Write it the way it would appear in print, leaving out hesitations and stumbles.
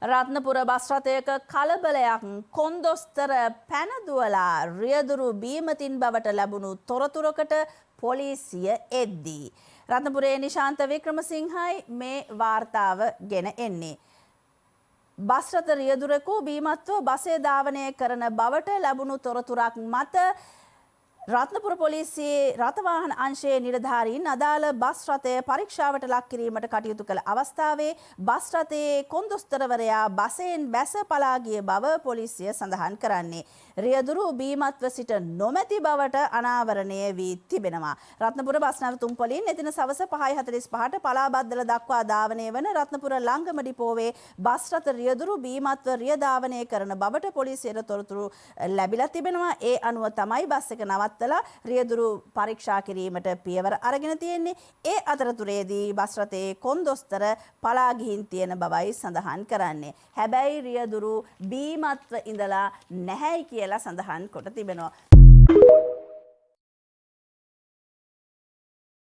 Ratnapura bus රථයක කලබලයක් කොන්දොස්තර පැනදුවලා රියදුරු බීමතින් බවට ලැබුණු තොරතුරකට පොලිසිය එද්දී. රත්නපුරේ නිශාන්ත වික්‍රමසිංහයි මේ වාර්තාව ගෙන එන්නේ. බස් රථ රියදුරකු බීමත්ව බසේ ධාවනය කරන බවට ලැබුණු තොරතුරක් මත රත්නපුර පොලිසියේ රථවාහන අංශයේ නිලධාරීන් අදාළ බස් රථය පරීක්ෂාවට ලක් කිරීමට කටයුතු කළ අවස්ථාවේ බස් රථයේ කොන්දොස්තරවරයා බසෙන් බැස පලා ගිය බව පොලිසිය සඳහන් කරන්නේ. රියදුරු බීමත්ව සිට නොමැති බවට අනාවරණය වී තිබෙනවා. රත්නපුර බස් නැවතුම් පොලින් එදින සවස 5:45ට පලාබද්දල දක්වා ධාවනය වන රත්නපුර ලංගම ඩිපෝවේ බස් රථ රියදුරු බීමත්ව රිය ධාවනය කරන බවට පොලිසියට තොරතුරු ලැබිලා තිබෙනවා. ඒ අනුව තමයි බස් එක නවත්තලා රියදුරු පරීක්ෂා කිරීමට පියවර අරගෙන තියෙන්නේ. ඒ අතරතුරේදී බස් රථයේ කොන්දොස්තර පලා ගිහින් තියෙන බවයි සඳහන් කරන්නේ. හැබැයි රියදුරු බීමත්ව ඉඳලා නැහැයි කියලා සඳහන් කොට තිබෙනවා.